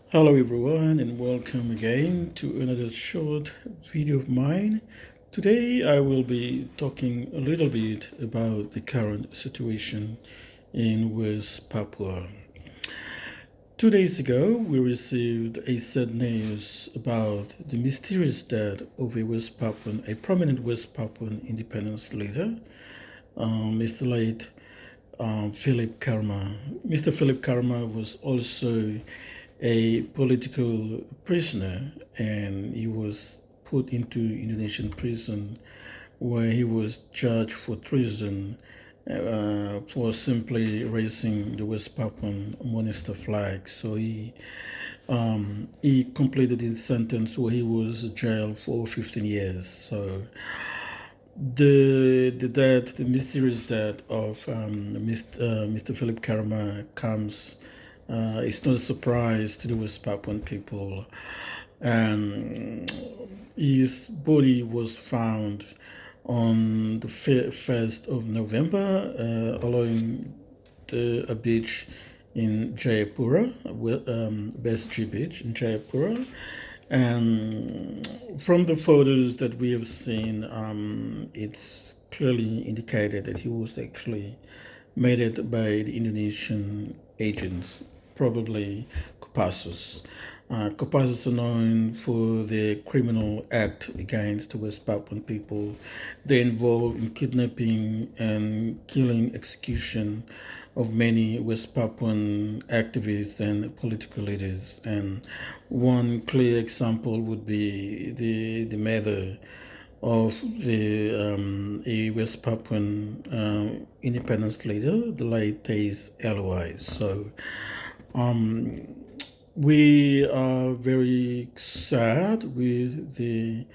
Hello everyone and welcome again to another short video of mine. Today I will be talking a little bit about the current situation in West Papua. 2 days ago we received a sad news about the mysterious death of a prominent West Papuan independence leader, Mr. late Philip Karma. Mr. Philip Karma was also a political prisoner, and he was put into Indonesian prison where he was charged for treason for simply raising the West Papuan monster flag. So he completed his sentence where he was jailed for 15 years. So the mysterious death of Mr. Philip Karma comes. It's not a surprise to the West Papuan people, and his body was found on the 1st of November along a beach in Jayapura, Best G Beach in Jayapura. And from the photos that we have seen, it's clearly indicated that he was actually made by the Indonesian agents, probably Kopassus. Kopassus are known for their criminal act against the West Papuan people. They involved in kidnapping and killing, execution of many West Papuan activists and political leaders. And one clear example would be the murder of a West Papuan independence leader, the late Taze Elwai. So we are very sad with the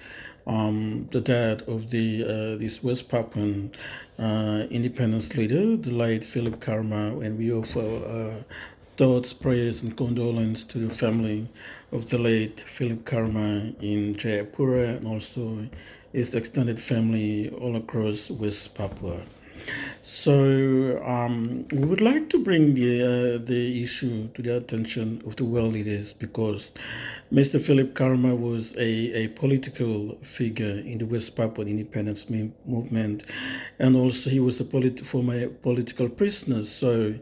death of this West Papuan independence leader, the late Philip Karma, and we offer thoughts, prayers, and condolence to the family of the late Philip Karma in Jayapura and also his extended family all across West Papua. So we would like to bring the issue to the attention of the world leaders because Mr. Philip Karma was a political figure in the West Papuan independence movement, and also he was a former political prisoner. So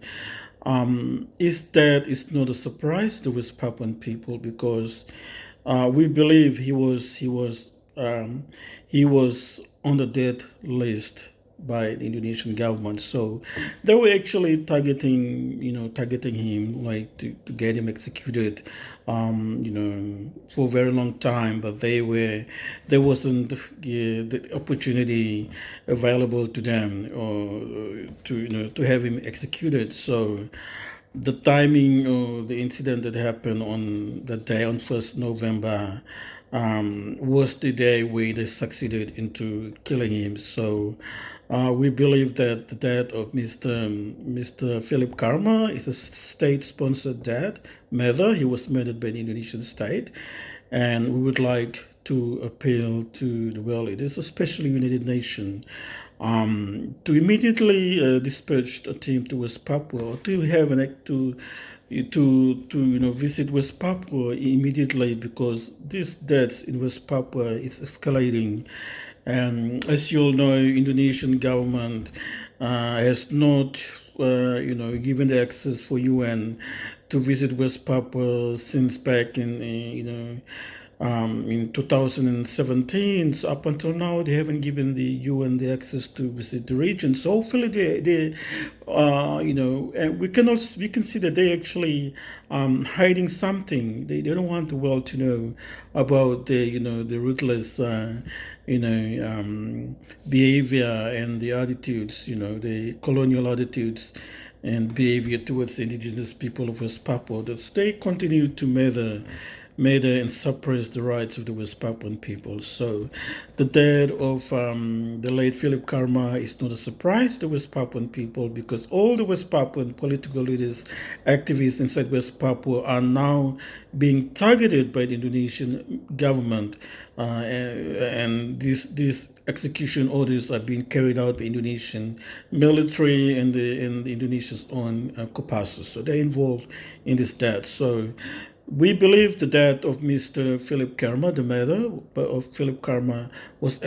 his death is not a surprise to West Papuan people because we believe he was on the death list by the Indonesian government. So they were actually targeting him like to get him executed, for a very long time. But there wasn't the opportunity available to them or to have him executed. So the timing of the incident that happened on that day on 1st November was the day where they succeeded into killing him. So we believe that the death of Mr. Philip Karma is a state-sponsored death murder. He was murdered by the Indonesian state, and we would like to appeal to the world leaders, especially United Nations, to immediately dispatch a team to West Papua, or to have an act to visit West Papua immediately because these deaths in West Papua is escalating. And as you all know, Indonesian government has not given the access for UN to visit West Papua since back in 2017. So up until now, they haven't given the UN the access to visit the region. So hopefully, and we can see that they actually hiding something. They don't want the world to know about the ruthless behavior and the attitudes, the colonial attitudes and behavior towards the indigenous people of West Papua. That they continue to murder and suppress the rights of the West Papuan people. So the death of the late Philip Karma is not a surprise to the West Papuan people because all the West Papuan political leaders, activists inside West Papua are now being targeted by the Indonesian government, and these execution orders are being carried out by Indonesian military and the Indonesia's own Kopassus. So they're involved in this death. So We believe the death of Mr. Philip Karma, the murder of Philip Karma, was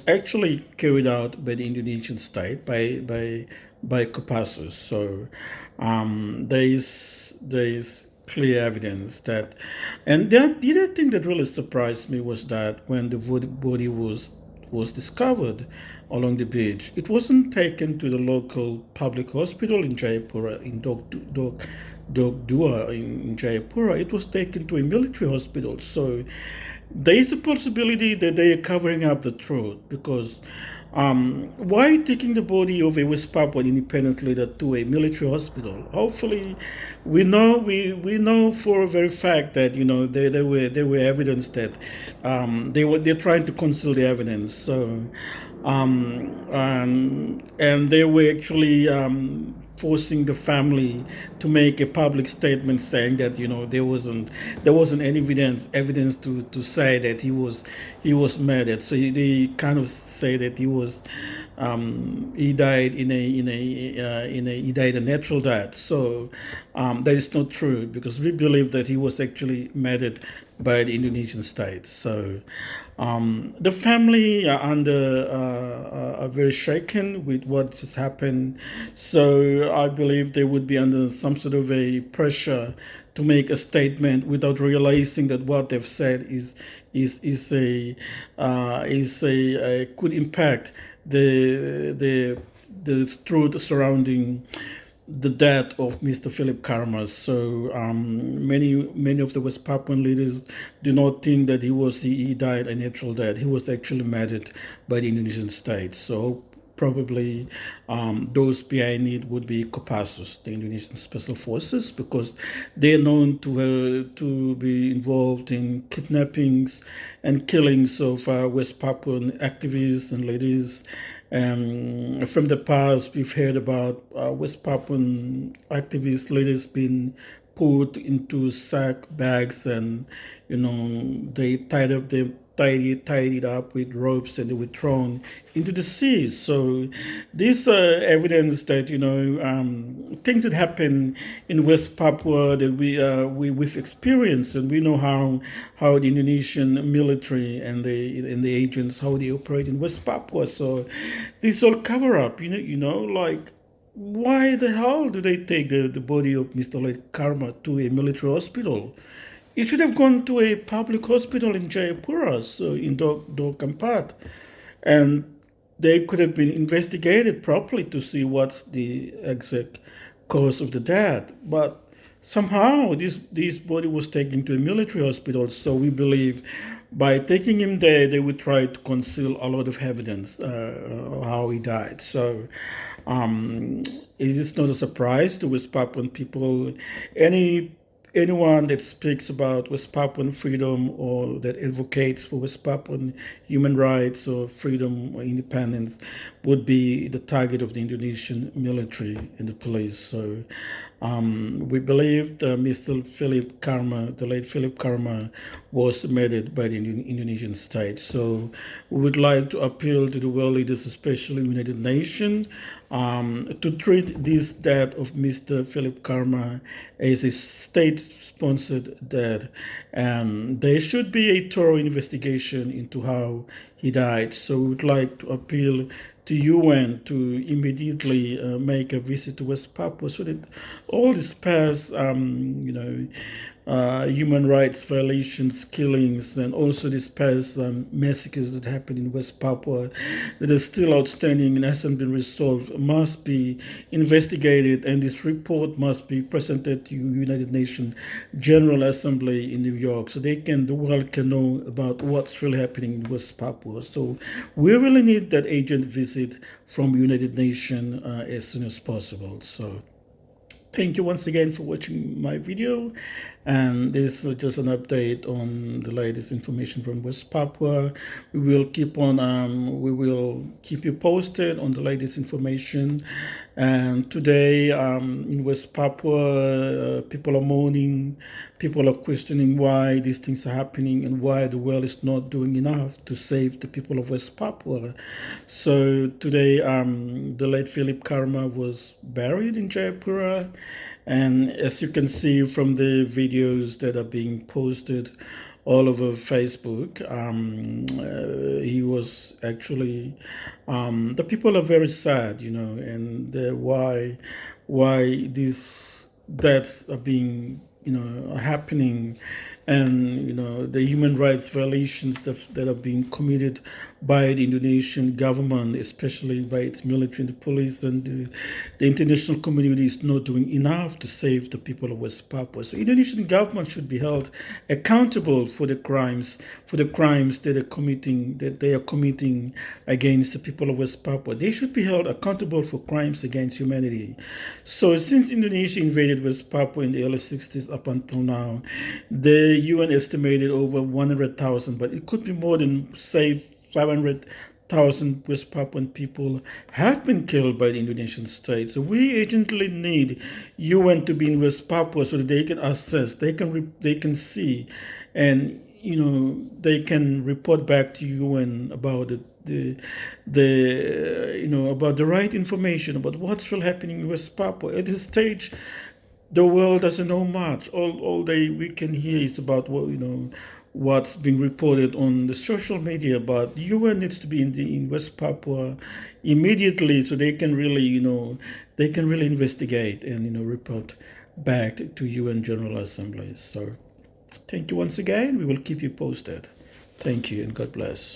actually carried out by the Indonesian state by Kopassus. So there is clear evidence that, and the other thing that really surprised me was that when the body was discovered along the beach, it wasn't taken to the local public hospital in Jayapura, in Dogdua in Jayapura. It was taken to a military hospital. So there is a possibility that they are covering up the truth, because why taking the body of a West Papuan independence leader to a military hospital? Hopefully, we know for a very fact that there were evidence that they're trying to conceal the evidence. So and they were actually forcing the family to make a public statement saying that there wasn't any evidence to say that he was murdered. So they kind of say that he died he died a natural death. So that is not true, because we believe that he was actually murdered by the Indonesian state. So the family are very shaken with what just happened. So I believe they would be under some sort of a pressure to make a statement without realizing that what they've said could impact the truth surrounding the death of Mr. Philip Karma. So many of the West Papuan leaders do not think that he died a natural death. He was actually murdered by the Indonesian state. So probably those behind it would be Kopassus, the Indonesian Special Forces, because they are known to be involved in kidnappings and killings of West Papuan activists and leaders. From the past, we've heard about West Papuan activist leaders being put into sack bags, and they tied it up with ropes, and they were thrown into the sea. So this evidence that things that happen in West Papua that we've experienced, and we know how the Indonesian military and the agents, how they operate in West Papua. So this all cover up, like, why the hell do they take the body of Mr. Late Karma to a military hospital? It should have gone to a public hospital in Jayapura, so in Kampat, and they could have been investigated properly to see what's the exact cause of the death. But somehow this body was taken to a military hospital, so we believe by taking him there, they would try to conceal a lot of evidence how he died. So it is not a surprise to West Papuan people. Anyone that speaks about West Papuan freedom, or that advocates for West Papuan human rights or freedom or independence, would be the target of the Indonesian military and the police. So we believe that Mr. Philip Karma, the late Philip Karma, was murdered by the Indonesian state. So we would like to appeal to the world leaders, especially United Nations, to treat this death of Mr. Philip Karma as a state-sponsored death. There should be a thorough investigation into how he died. So we would like to appeal to UN to immediately make a visit to West Papua, so that all these past, human rights violations, killings, and also these past massacres that happened in West Papua that are still outstanding and hasn't been resolved must be investigated, and this report must be presented to United Nations General Assembly in New York, so the world can know about what's really happening in West Papua. So we really need that agent visit from United Nations as soon as possible. So thank you once again for watching my video, and this is just an update on the latest information from West Papua. We will keep you posted on the latest information. And today in West Papua, people are mourning, people are questioning why these things are happening and why the world is not doing enough to save the people of West Papua. So today, the late Philip Karma was buried in Jayapura, And as you can see from the videos that are being posted all over Facebook, he was actually, the people are very sad, and why these deaths are being, are happening, and the human rights violations that are being committed by the Indonesian government, especially by its military and the police, and the international community is not doing enough to save the people of West Papua. So Indonesian government should be held accountable for the crimes that they are committing against the people of West Papua. They should be held accountable for crimes against humanity. So since Indonesia invaded West Papua in the early 60s up until now, the UN estimated over 100,000, but it could be more than, say, 500,000 West Papuan people have been killed by the Indonesian state. So we urgently need UN to be in West Papua so that they can assess, they can see, and they can report back to UN about about the right information about what's really happening in West Papua. At this stage, the world doesn't know much. All they we can hear is about what's being reported on the social media. But the UN needs to be in West Papua immediately, so they can really investigate and report back to UN General Assembly. So thank you once again. We will keep you posted. Thank you and God bless.